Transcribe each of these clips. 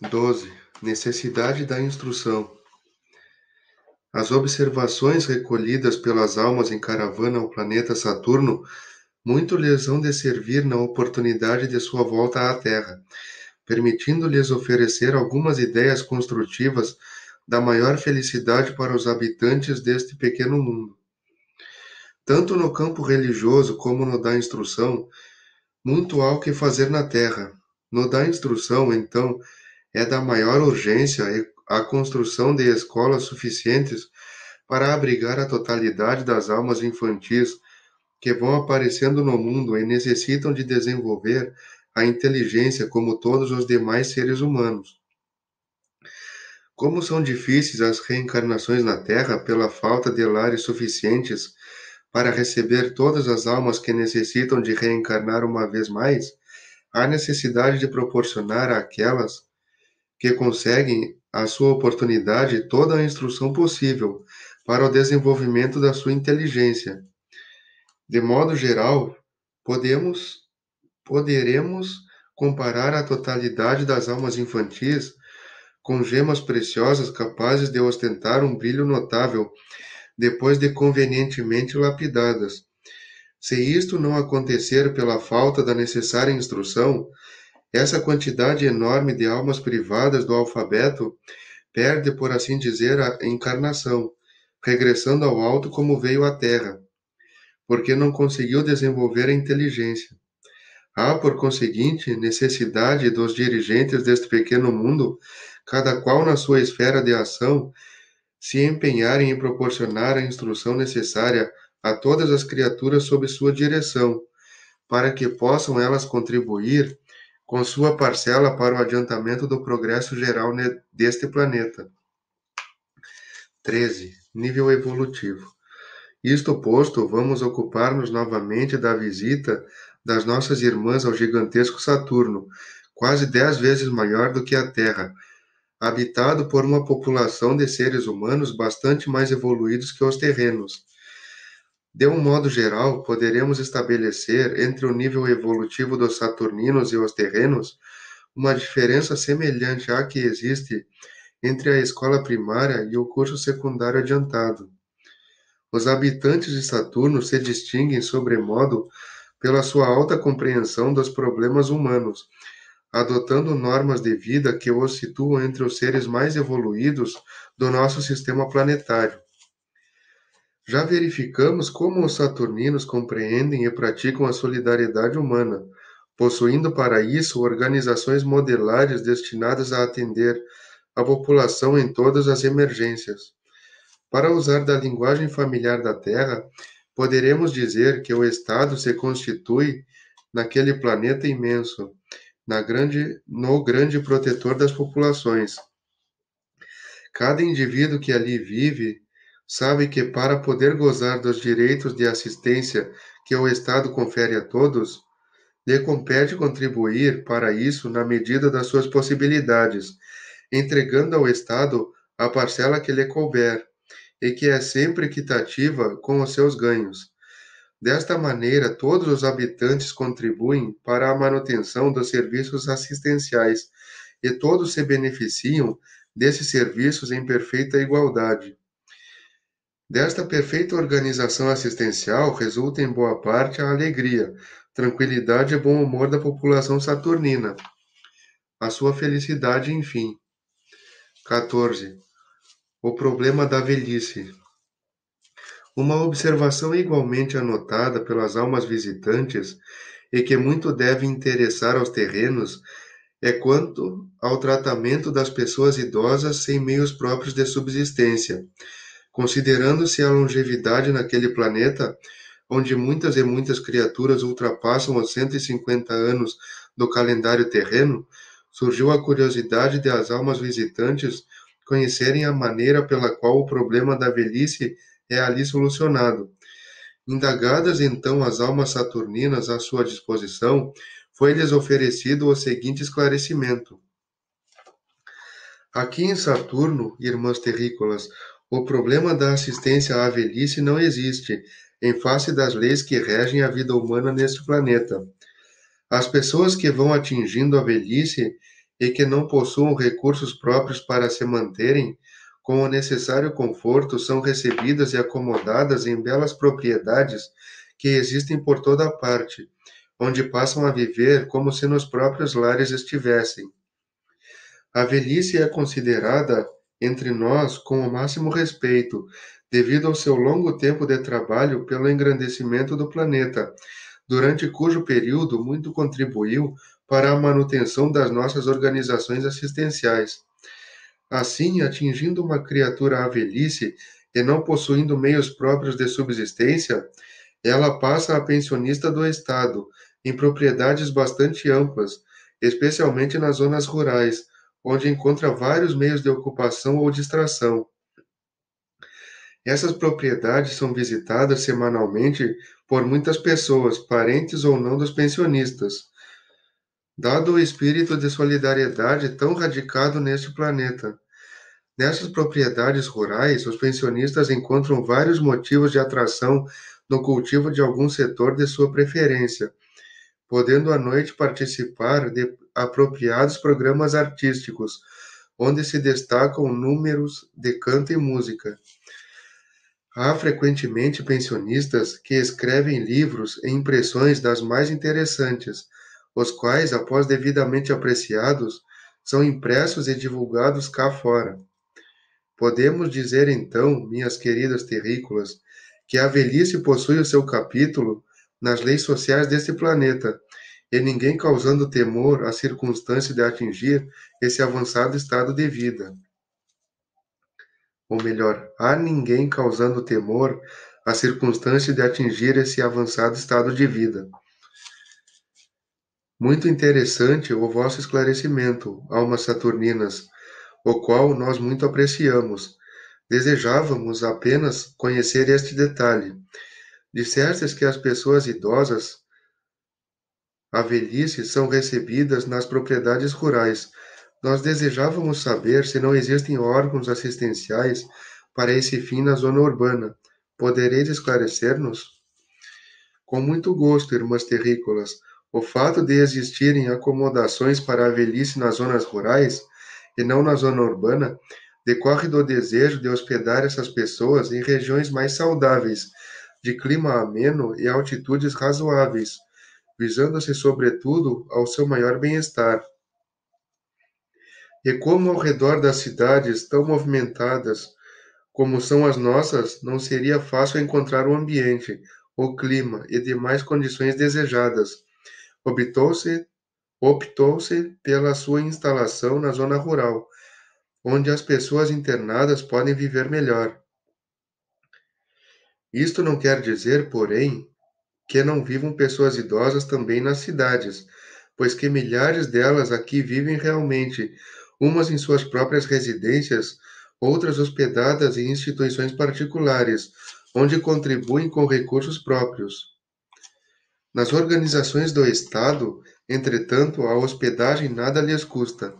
12. Necessidade da instrução. As observações recolhidas pelas almas em caravana ao planeta Saturno muito lhes hão de servir na oportunidade de sua volta à Terra, permitindo-lhes oferecer algumas ideias construtivas da maior felicidade para os habitantes deste pequeno mundo. Tanto no campo religioso como no da instrução, muito há o que fazer na Terra. No da instrução, então, é da maior urgência a construção de escolas suficientes para abrigar a totalidade das almas infantis que vão aparecendo no mundo e necessitam de desenvolver a inteligência como todos os demais seres humanos. Como são difíceis as reencarnações na Terra pela falta de lares suficientes para receber todas as almas que necessitam de reencarnar uma vez mais, há necessidade de proporcionar àquelas que conseguem a sua oportunidade toda a instrução possível para o desenvolvimento da sua inteligência. De modo geral, poderemos comparar a totalidade das almas infantis com gemas preciosas capazes de ostentar um brilho notável depois de convenientemente lapidadas. Se isto não acontecer pela falta da necessária instrução, essa quantidade enorme de almas privadas do alfabeto perde, por assim dizer, a encarnação, regressando ao alto como veio à Terra, porque não conseguiu desenvolver a inteligência. Há, por conseguinte, necessidade dos dirigentes deste pequeno mundo, cada qual na sua esfera de ação, se empenharem em proporcionar a instrução necessária a todas as criaturas sob sua direção, para que possam elas contribuir com sua parcela para o adiantamento do progresso geral deste planeta. 13. Nível evolutivo. Isto posto, vamos ocupar-nos novamente da visita das nossas irmãs ao gigantesco Saturno, quase 10 vezes maior do que a Terra, habitado por uma população de seres humanos bastante mais evoluídos que os terrenos. De um modo geral, poderemos estabelecer entre o nível evolutivo dos saturninos e os terrenos uma diferença semelhante à que existe entre a escola primária e o curso secundário adiantado. Os habitantes de Saturno se distinguem sobremodo pela sua alta compreensão dos problemas humanos, adotando normas de vida que os situam entre os seres mais evoluídos do nosso sistema planetário. Já verificamos como os saturninos compreendem e praticam a solidariedade humana, possuindo para isso organizações modelares destinadas a atender a população em todas as emergências. Para usar da linguagem familiar da Terra, poderemos dizer que o Estado se constitui naquele planeta imenso, no grande protetor das populações. Cada indivíduo que ali vive sabe que para poder gozar dos direitos de assistência que o Estado confere a todos, lhe compete contribuir para isso na medida das suas possibilidades, entregando ao Estado a parcela que lhe couber, e que é sempre equitativa com os seus ganhos. Desta maneira, todos os habitantes contribuem para a manutenção dos serviços assistenciais, e todos se beneficiam desses serviços em perfeita igualdade. Desta perfeita organização assistencial resulta em boa parte a alegria, tranquilidade e bom humor da população saturnina, a sua felicidade, enfim. 14. O problema da velhice. Uma observação igualmente anotada pelas almas visitantes e que muito deve interessar aos terrenos é quanto ao tratamento das pessoas idosas sem meios próprios de subsistência. Considerando-se a longevidade naquele planeta, onde muitas e muitas criaturas ultrapassam os 150 anos do calendário terreno, surgiu a curiosidade de as almas visitantes conhecerem a maneira pela qual o problema da velhice é ali solucionado. Indagadas então as almas saturninas à sua disposição, foi-lhes oferecido o seguinte esclarecimento. Aqui em Saturno, irmãs terrícolas, o problema da assistência à velhice não existe, em face das leis que regem a vida humana neste planeta. As pessoas que vão atingindo a velhice e que não possuam recursos próprios para se manterem, com o necessário conforto, são recebidas e acomodadas em belas propriedades que existem por toda parte, onde passam a viver como se nos próprios lares estivessem. A velhice é considerada entre nós com o máximo respeito, devido ao seu longo tempo de trabalho pelo engrandecimento do planeta, durante cujo período muito contribuiu para a manutenção das nossas organizações assistenciais. Assim, atingindo uma criatura à velhice e não possuindo meios próprios de subsistência, ela passa a pensionista do Estado, em propriedades bastante amplas, especialmente nas zonas rurais, onde encontra vários meios de ocupação ou distração. Essas propriedades são visitadas semanalmente por muitas pessoas, parentes ou não dos pensionistas, dado o espírito de solidariedade tão radicado neste planeta. Nessas propriedades rurais, os pensionistas encontram vários motivos de atração no cultivo de algum setor de sua preferência, podendo à noite participar de apropriados programas artísticos, onde se destacam números de canto e música. Há frequentemente pensionistas que escrevem livros e impressões das mais interessantes, os quais, após devidamente apreciados, são impressos e divulgados cá fora. Podemos dizer então, minhas queridas terrícolas, que a velhice possui o seu capítulo nas leis sociais deste planeta, e ninguém causando temor à circunstância de atingir esse avançado estado de vida. Ou melhor, há ninguém causando temor à circunstância de atingir esse avançado estado de vida. Muito interessante o vosso esclarecimento, almas saturninas, o qual nós muito apreciamos. Desejávamos apenas conhecer este detalhe. Dissestes que as pessoas idosas, à velhice, são recebidas nas propriedades rurais. Nós desejávamos saber se não existem órgãos assistenciais para esse fim na zona urbana. Podereis esclarecer-nos? Com muito gosto, irmãs terrícolas. O fato de existirem acomodações para a velhice nas zonas rurais e não na zona urbana decorre do desejo de hospedar essas pessoas em regiões mais saudáveis, de clima ameno e altitudes razoáveis, visando-se sobretudo ao seu maior bem-estar. E como ao redor das cidades tão movimentadas como são as nossas, não seria fácil encontrar o ambiente, o clima e demais condições desejadas. Optou-se optou-se pela sua instalação na zona rural, onde as pessoas internadas podem viver melhor. Isto não quer dizer, porém, que não vivam pessoas idosas também nas cidades, pois que milhares delas aqui vivem realmente, umas em suas próprias residências, outras hospedadas em instituições particulares, onde contribuem com recursos próprios. Nas organizações do Estado, entretanto, a hospedagem nada lhes custa.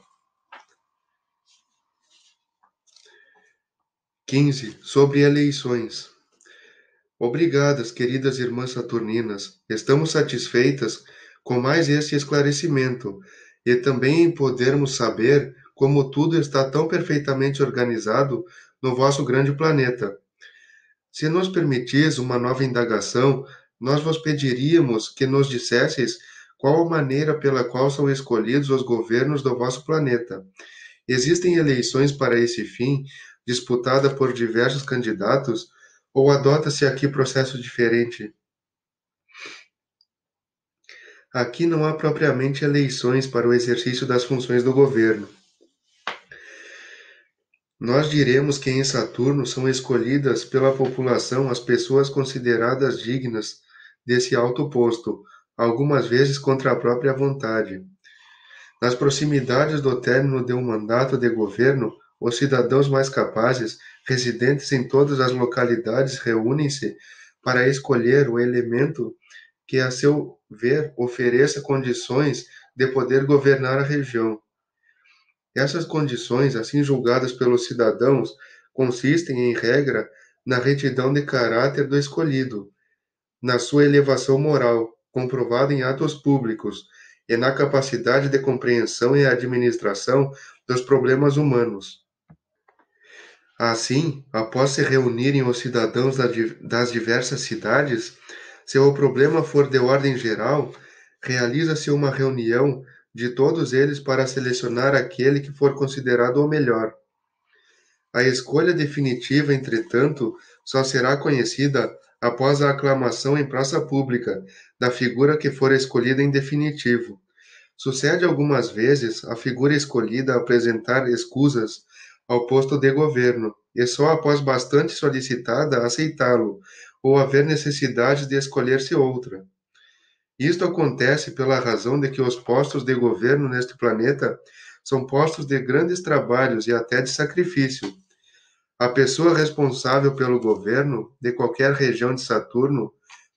15. Sobre eleições. Obrigadas, queridas irmãs saturninas. Estamos satisfeitas com mais este esclarecimento e também em podermos saber como tudo está tão perfeitamente organizado no vosso grande planeta. Se nos permitis uma nova indagação, nós vos pediríamos que nos dissesseis qual a maneira pela qual são escolhidos os governos do vosso planeta. Existem eleições para esse fim, disputada por diversos candidatos, ou adota-se aqui processo diferente? Aqui não há propriamente eleições para o exercício das funções do governo. Nós diremos que em Saturno são escolhidas pela população as pessoas consideradas dignas desse alto posto, algumas vezes contra a própria vontade. Nas proximidades do término de um mandato de governo, os cidadãos mais capazes, residentes em todas as localidades, reúnem-se para escolher o elemento que, a seu ver, ofereça condições de poder governar a região. Essas condições, assim julgadas pelos cidadãos, consistem, em regra, na retidão de caráter do escolhido, na sua elevação moral, comprovada em atos públicos, e na capacidade de compreensão e administração dos problemas humanos. Assim, após se reunirem os cidadãos das diversas cidades, se o problema for de ordem geral, realiza-se uma reunião de todos eles para selecionar aquele que for considerado o melhor. A escolha definitiva, entretanto, só será conhecida após a aclamação em praça pública da figura que for escolhida em definitivo. Sucede algumas vezes a figura escolhida apresentar escusas ao posto de governo, e só após bastante solicitada aceitá-lo, ou haver necessidade de escolher-se outra. Isto acontece pela razão de que os postos de governo neste planeta são postos de grandes trabalhos e até de sacrifício. A pessoa responsável pelo governo de qualquer região de Saturno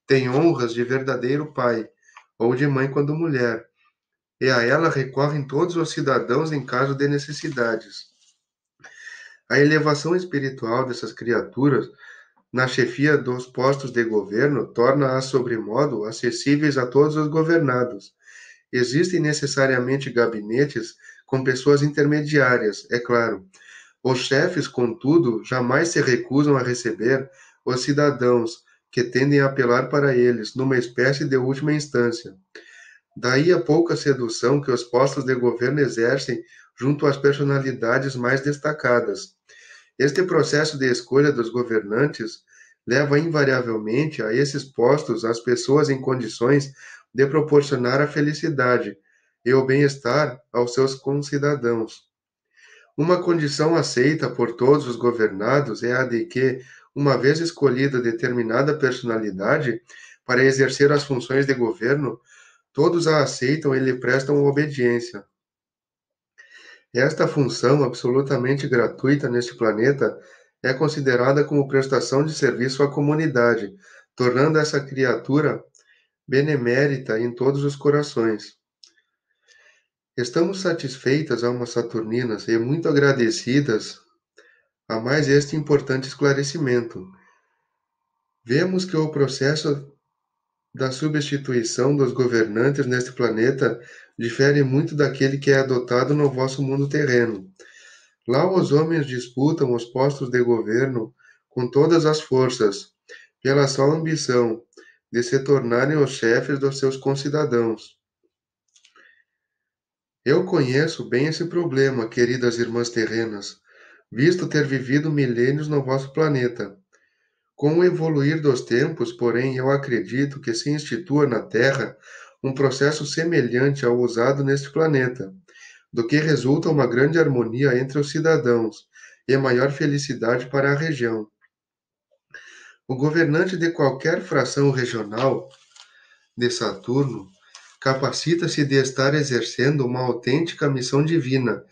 tem honras de verdadeiro pai, ou de mãe quando mulher, e a ela recorrem todos os cidadãos em caso de necessidades. A elevação espiritual dessas criaturas na chefia dos postos de governo torna-as sobremodo acessíveis a todos os governados. Existem necessariamente gabinetes com pessoas intermediárias, é claro. Os chefes, contudo, jamais se recusam a receber os cidadãos que tendem a apelar para eles, numa espécie de última instância. Daí a pouca sedução que os postos de governo exercem junto às personalidades mais destacadas. Este processo de escolha dos governantes leva invariavelmente a esses postos as pessoas em condições de proporcionar a felicidade e o bem-estar aos seus concidadãos. Uma condição aceita por todos os governados é a de que, uma vez escolhida determinada personalidade para exercer as funções de governo, todos a aceitam e lhe prestam obediência. Esta função, absolutamente gratuita neste planeta, é considerada como prestação de serviço à comunidade, tornando essa criatura benemérita em todos os corações. Estamos satisfeitas, almas saturninas, e muito agradecidas a mais este importante esclarecimento. Vemos que o processo da substituição dos governantes neste planeta difere muito daquele que é adotado no vosso mundo terreno. Lá os homens disputam os postos de governo com todas as forças, pela só ambição de se tornarem os chefes dos seus concidadãos. Eu conheço bem esse problema, queridas irmãs terrenas, visto ter vivido milênios no vosso planeta. Com o evoluir dos tempos, porém, eu acredito que se institua na Terra um processo semelhante ao usado neste planeta, do que resulta uma grande harmonia entre os cidadãos e maior felicidade para a região. O governante de qualquer fração regional de Saturno capacita-se de estar exercendo uma autêntica missão divina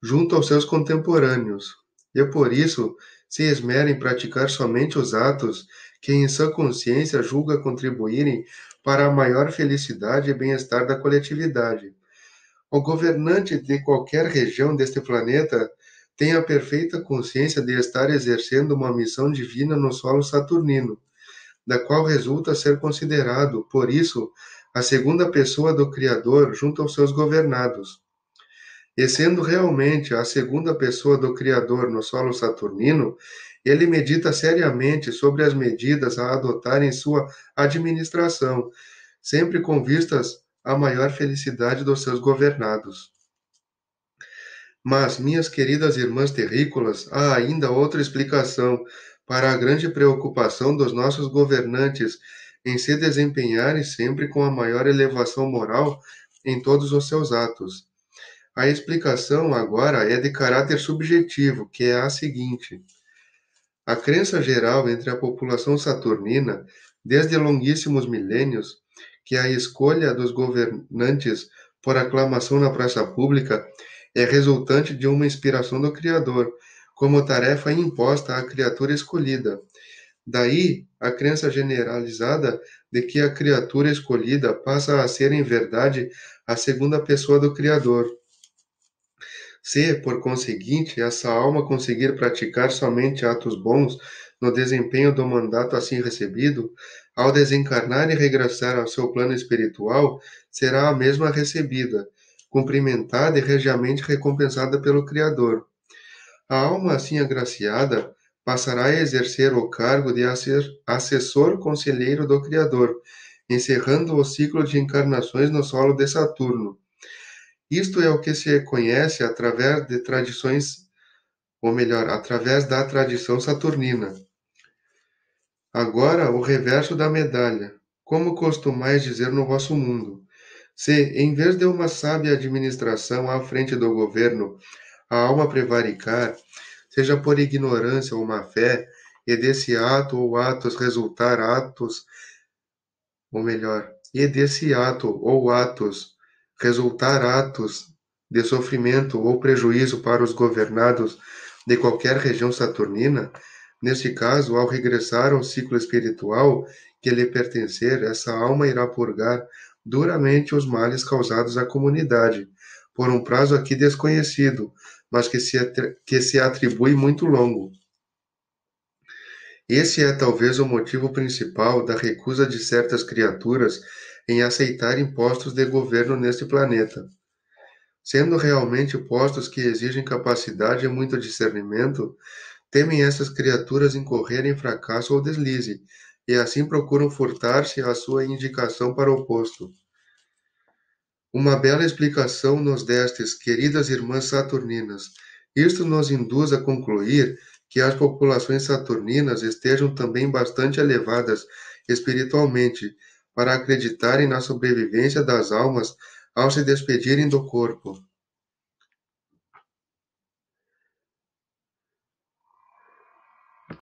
junto aos seus contemporâneos, e por isso se esmera em praticar somente os atos que em sua consciência julga contribuírem para a maior felicidade e bem-estar da coletividade. O governante de qualquer região deste planeta tem a perfeita consciência de estar exercendo uma missão divina no solo saturnino, da qual resulta ser considerado, por isso, a segunda pessoa do Criador junto aos seus governados. E sendo realmente a segunda pessoa do Criador no solo saturnino, ele medita seriamente sobre as medidas a adotar em sua administração, sempre com vistas à maior felicidade dos seus governados. Mas, minhas queridas irmãs terrícolas, há ainda outra explicação para a grande preocupação dos nossos governantes em se desempenharem sempre com a maior elevação moral em todos os seus atos. A explicação agora é de caráter subjetivo, que é a seguinte: a crença geral entre a população saturnina, desde longuíssimos milênios, que a escolha dos governantes por aclamação na praça pública é resultante de uma inspiração do Criador, como tarefa imposta à criatura escolhida. Daí a crença generalizada de que a criatura escolhida passa a ser, em verdade, a segunda pessoa do Criador. Se, por conseguinte, essa alma conseguir praticar somente atos bons no desempenho do mandato assim recebido, ao desencarnar e regressar ao seu plano espiritual, será a mesma recebida, cumprimentada e regiamente recompensada pelo Criador. A alma assim agraciada passará a exercer o cargo de assessor conselheiro do Criador, encerrando o ciclo de encarnações no solo de Saturno. Isto é o que se conhece através de tradições, ou melhor, através da tradição saturnina. Agora, o reverso da medalha. Como costumais dizer no vosso mundo? Se, em vez de uma sábia administração à frente do governo, a alma prevaricar, seja por ignorância ou má fé, e desse ato ou atos resultar atos, ou melhor, e desse ato ou atos resultar atos de sofrimento ou prejuízo para os governados de qualquer região saturnina, neste caso, ao regressar ao ciclo espiritual que lhe pertencer, essa alma irá purgar duramente os males causados à comunidade, por um prazo aqui desconhecido, mas que se atribui muito longo. Esse é talvez o motivo principal da recusa de certas criaturas em aceitar impostos de governo neste planeta. Sendo realmente postos que exigem capacidade e muito discernimento, temem essas criaturas incorrerem em fracasso ou deslize, e assim procuram furtar-se à sua indicação para o posto. Uma bela explicação nos destes, queridas irmãs saturninas. Isto nos induz a concluir que as populações saturninas estejam também bastante elevadas espiritualmente, para acreditarem na sobrevivência das almas ao se despedirem do corpo.